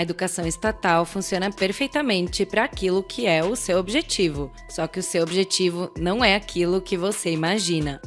A educação estatal funciona perfeitamente para aquilo que é o seu objetivo, só que o seu objetivo não é aquilo que você imagina.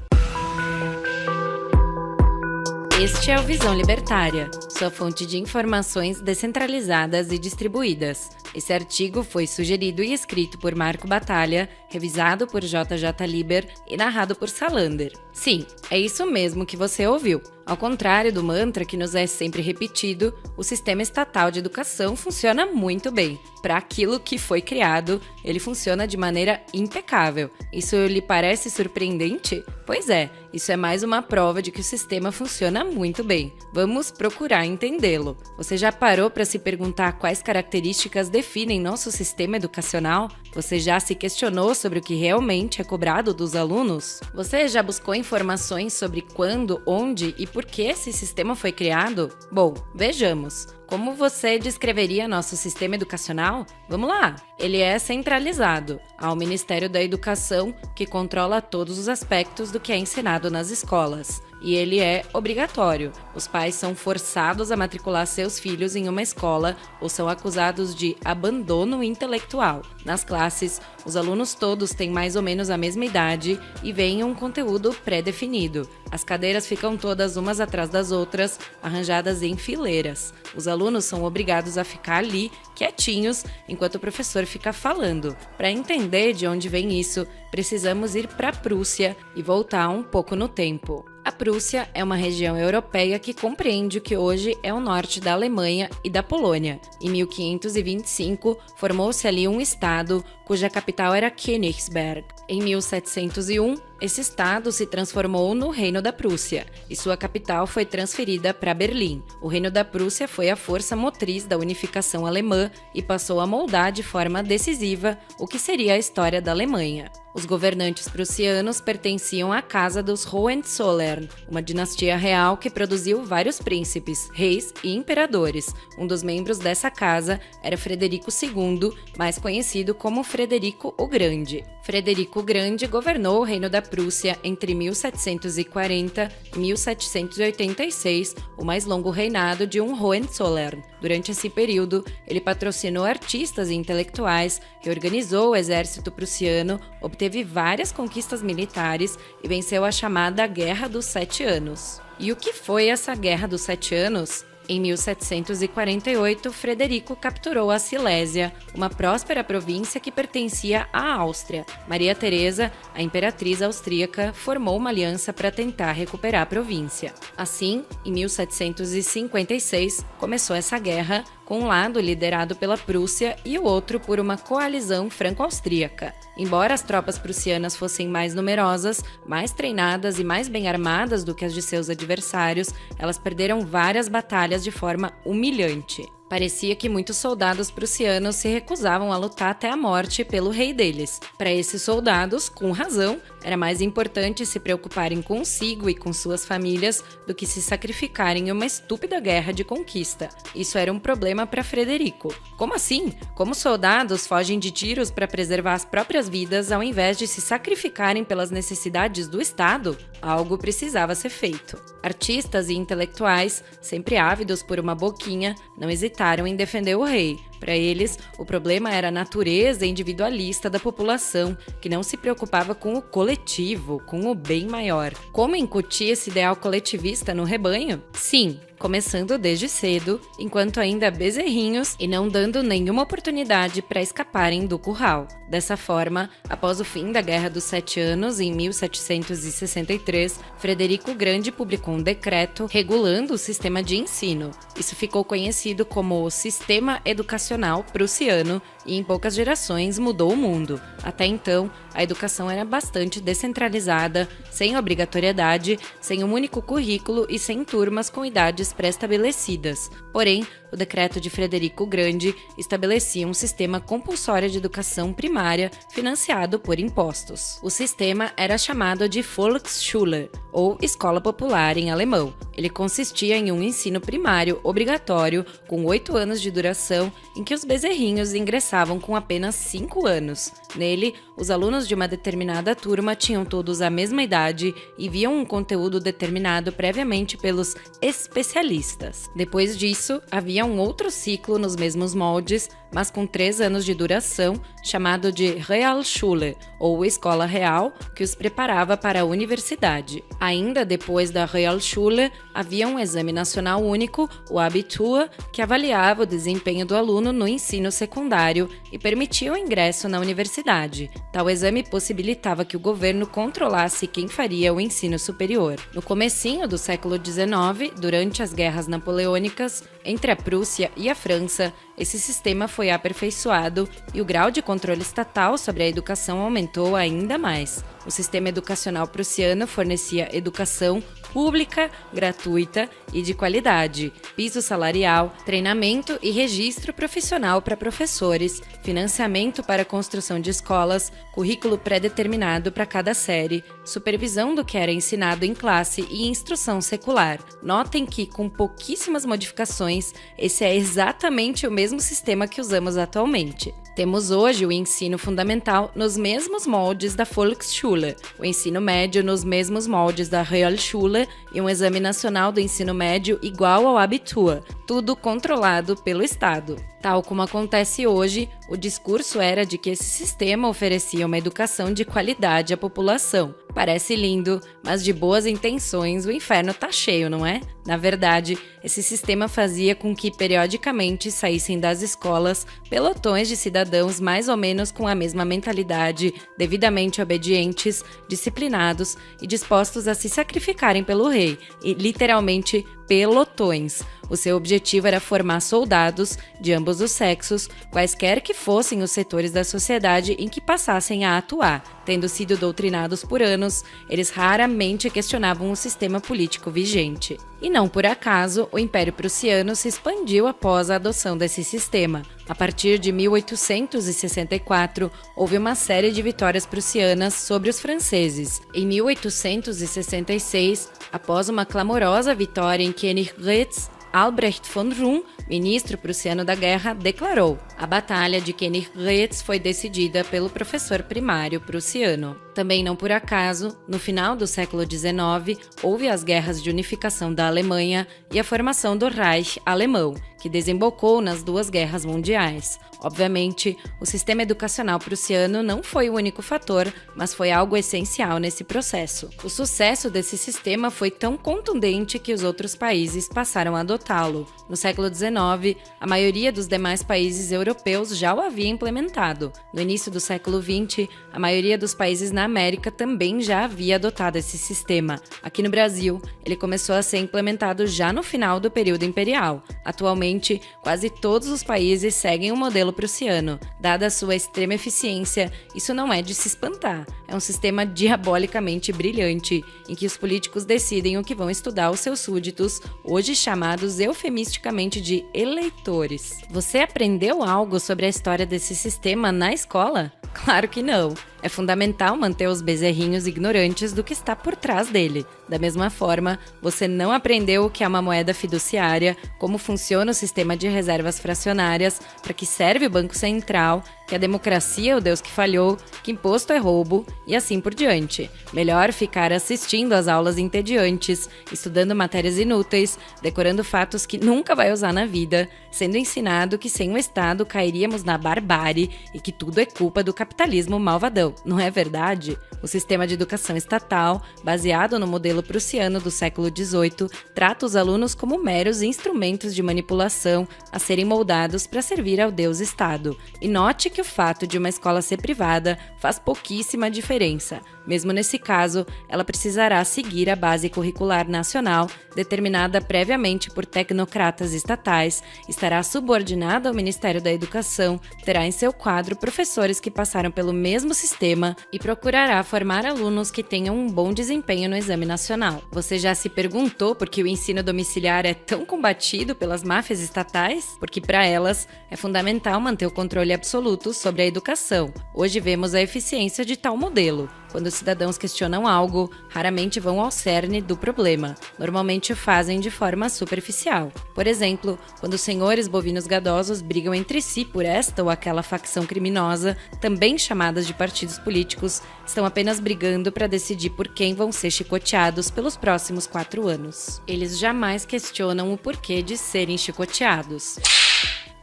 Este é o Visão Libertária, sua fonte de informações descentralizadas e distribuídas. Esse artigo foi sugerido e escrito por Marco Batalha, revisado por JJ Liber e narrado por Salander. Sim, é isso mesmo que você ouviu. Ao contrário do mantra que nos é sempre repetido, o sistema estatal de educação funciona muito bem. Para aquilo que foi criado, ele funciona de maneira impecável. Isso lhe parece surpreendente? Pois é, isso é mais uma prova de que o sistema funciona muito bem. Vamos procurar entendê-lo. Você já parou para se perguntar quais características definem nosso sistema educacional? Você já se questionou sobre o que realmente é cobrado dos alunos? Você já buscou informações sobre quando, onde e por que esse sistema foi criado? Bom, vejamos. Como você descreveria nosso sistema educacional? Vamos lá! Ele é centralizado. Há o Ministério da Educação, que controla todos os aspectos do que é ensinado nas escolas. E ele é obrigatório. Os pais são forçados a matricular seus filhos em uma escola ou são acusados de abandono intelectual. Nas classes, os alunos todos têm mais ou menos a mesma idade e veem um conteúdo pré-definido. As cadeiras ficam todas umas atrás das outras, arranjadas em fileiras. Os alunos são obrigados a ficar ali, quietinhos, enquanto o professor fica falando. Para entender de onde vem isso, precisamos ir para a Prússia e voltar um pouco no tempo. A Prússia é uma região europeia que compreende o que hoje é o norte da Alemanha e da Polônia. Em 1525, formou-se ali um estado cuja capital era Königsberg. Em 1701, esse estado se transformou no Reino da Prússia e sua capital foi transferida para Berlim. O Reino da Prússia foi a força motriz da unificação alemã e passou a moldar de forma decisiva o que seria a história da Alemanha. Os governantes prussianos pertenciam à Casa dos Hohenzollern, uma dinastia real que produziu vários príncipes, reis e imperadores. Um dos membros dessa casa era Frederico II, mais conhecido como Frederico o Grande. Frederico o Grande governou o Reino da Prússia entre 1740 e 1786, o mais longo reinado de um Hohenzollern. Durante esse período, ele patrocinou artistas e intelectuais, reorganizou o exército prussiano, obteve várias conquistas militares e venceu a chamada Guerra dos 7 Anos. E o que foi essa Guerra dos 7 Anos? Em 1748, Frederico capturou a Silésia, uma próspera província que pertencia à Áustria. Maria Teresa, a imperatriz austríaca, formou uma aliança para tentar recuperar a província. Assim, em 1756, começou essa guerra, com um lado liderado pela Prússia e o outro por uma coalizão franco-austríaca. Embora as tropas prussianas fossem mais numerosas, mais treinadas e mais bem armadas do que as de seus adversários, elas perderam várias batalhas de forma humilhante. Parecia que muitos soldados prussianos se recusavam a lutar até a morte pelo rei deles. Para esses soldados, com razão, era mais importante se preocuparem consigo e com suas famílias do que se sacrificarem em uma estúpida guerra de conquista. Isso era um problema para Frederico. Como assim? Como soldados fogem de tiros para preservar as próprias vidas ao invés de se sacrificarem pelas necessidades do Estado? Algo precisava ser feito. Artistas e intelectuais, sempre ávidos por uma boquinha, não hesitaram em defender o rei. Para eles, o problema era a natureza individualista da população, que não se preocupava com o coletivo, com o bem maior. Como incutir esse ideal coletivista no rebanho? Sim, começando desde cedo, enquanto ainda bezerrinhos e não dando nenhuma oportunidade para escaparem do curral. Dessa forma, após o fim da Guerra dos 7 Anos, em 1763, Frederico o Grande publicou um decreto regulando o sistema de ensino. Isso ficou conhecido como o Sistema Educacional Prussiano e em poucas gerações mudou o mundo. Até então, a educação era bastante descentralizada, sem obrigatoriedade, sem um único currículo e sem turmas com idades pré-estabelecidas. Porém, o decreto de Frederico o Grande estabelecia um sistema compulsório de educação primária financiado por impostos. O sistema era chamado de Volksschule, ou Escola Popular em alemão. Ele consistia em um ensino primário obrigatório com 8 anos de duração, em que os bezerrinhos ingressavam com apenas 5 anos. Nele, os alunos de uma determinada turma tinham todos a mesma idade e viam um conteúdo determinado previamente pelos especialistas especialistas. Depois disso, havia um outro ciclo nos mesmos moldes, mas com 3 anos de duração, chamado de Realschule, ou Escola Real, que os preparava para a universidade. Ainda depois da Realschule, havia um exame nacional único, o Abitur, que avaliava o desempenho do aluno no ensino secundário e permitia o ingresso na universidade. Tal exame possibilitava que o governo controlasse quem faria o ensino superior. No comecinho do século XIX, durante as guerras napoleônicas, entre a Prússia e a França, esse sistema foi aperfeiçoado e o grau de controle estatal sobre a educação aumentou ainda mais. O sistema educacional prussiano fornecia educação pública, gratuita e de qualidade, piso salarial, treinamento e registro profissional para professores, financiamento para a construção de escolas, currículo pré-determinado para cada série, supervisão do que era ensinado em classe e instrução secular. Notem que, com pouquíssimas modificações, esse é exatamente o mesmo sistema que usamos atualmente. Temos hoje o ensino fundamental nos mesmos moldes da Volksschule, o ensino médio nos mesmos moldes da Realschule e um exame nacional do ensino médio igual ao Abitur, tudo controlado pelo Estado. Tal como acontece hoje, o discurso era de que esse sistema oferecia uma educação de qualidade à população. Parece lindo, mas de boas intenções o inferno tá cheio, não é? Na verdade, esse sistema fazia com que periodicamente saíssem das escolas pelotões de cidadãos mais ou menos com a mesma mentalidade, devidamente obedientes, disciplinados e dispostos a se sacrificarem pelo rei, e literalmente pelotões. O seu objetivo era formar soldados de ambos os sexos, quaisquer que fossem os setores da sociedade em que passassem a atuar. Tendo sido doutrinados por anos, eles raramente questionavam o sistema político vigente. E não por acaso, o Império Prussiano se expandiu após a adoção desse sistema. A partir de 1864, houve uma série de vitórias prussianas sobre os franceses. Em 1866, após uma clamorosa vitória em Königgrätz, Albrecht von Roon, ministro prussiano da guerra, declarou: a Batalha de Königgrätz foi decidida pelo professor primário prussiano. Também não por acaso, no final do século XIX, houve as guerras de unificação da Alemanha e a formação do Reich alemão, que desembocou nas 2 guerras mundiais. Obviamente, o sistema educacional prussiano não foi o único fator, mas foi algo essencial nesse processo. O sucesso desse sistema foi tão contundente que os outros países passaram a adotá-lo. No século XIX, a maioria dos demais países europeus já o havia implementado. No início do século XX, a maioria dos países na América também já havia adotado esse sistema. Aqui no Brasil, ele começou a ser implementado já no final do período imperial. Atualmente, quase todos os países seguem o modelo prussiano. Dada a sua extrema eficiência, isso não é de se espantar. É um sistema diabolicamente brilhante, em que os políticos decidem o que vão estudar os seus súditos, hoje chamados eufemisticamente de eleitores. Você aprendeu algo sobre a história desse sistema na escola? Claro que não. É fundamental manter os bezerrinhos ignorantes do que está por trás dele. Da mesma forma, você não aprendeu o que é uma moeda fiduciária, como funciona o sistema de reservas fracionárias, para que serve o Banco Central, que a democracia é o Deus que falhou, que imposto é roubo e assim por diante. Melhor ficar assistindo às aulas entediantes, estudando matérias inúteis, decorando fatos que nunca vai usar na vida, sendo ensinado que sem o Estado cairíamos na barbárie e que tudo é culpa do capitalismo malvadão. Não é verdade? O sistema de educação estatal, baseado no modelo prussiano do século XVIII, trata os alunos como meros instrumentos de manipulação a serem moldados para servir ao Deus Estado. E note que o fato de uma escola ser privada faz pouquíssima diferença. Mesmo nesse caso, ela precisará seguir a base curricular nacional, determinada previamente por tecnocratas estatais, estará subordinada ao Ministério da Educação, terá em seu quadro professores que passaram pelo mesmo sistema e procurará formar alunos que tenham um bom desempenho no exame nacional. Você já se perguntou por que o ensino domiciliar é tão combatido pelas máfias estatais? Porque para elas é fundamental manter o controle absoluto sobre a educação. Hoje vemos a eficiência de tal modelo. Quando os cidadãos questionam algo, raramente vão ao cerne do problema. Normalmente o fazem de forma superficial. Por exemplo, quando os senhores bovinos gadosos brigam entre si por esta ou aquela facção criminosa, também chamadas de partidos políticos, estão apenas brigando para decidir por quem vão ser chicoteados pelos próximos 4 anos. Eles jamais questionam o porquê de serem chicoteados.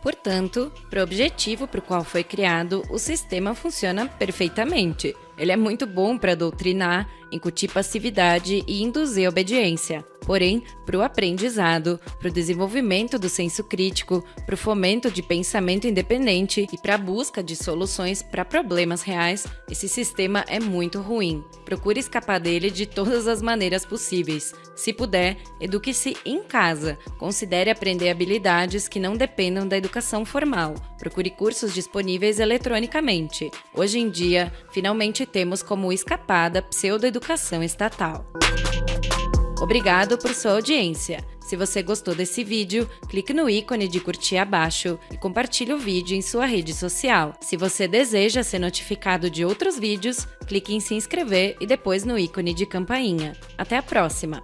Portanto, para o objetivo para o qual foi criado, o sistema funciona perfeitamente. Ele é muito bom para doutrinar, incutir passividade e induzir obediência. Porém, para o aprendizado, para o desenvolvimento do senso crítico, para o fomento de pensamento independente e para a busca de soluções para problemas reais, esse sistema é muito ruim. Procure escapar dele de todas as maneiras possíveis. Se puder, eduque-se em casa. Considere aprender habilidades que não dependam da educação formal. Procure cursos disponíveis eletronicamente. Hoje em dia, finalmente temos como escapada a pseudoeducação estatal. Obrigado por sua audiência. Se você gostou desse vídeo, clique no ícone de curtir abaixo e compartilhe o vídeo em sua rede social. Se você deseja ser notificado de outros vídeos, clique em se inscrever e depois no ícone de campainha. Até a próxima!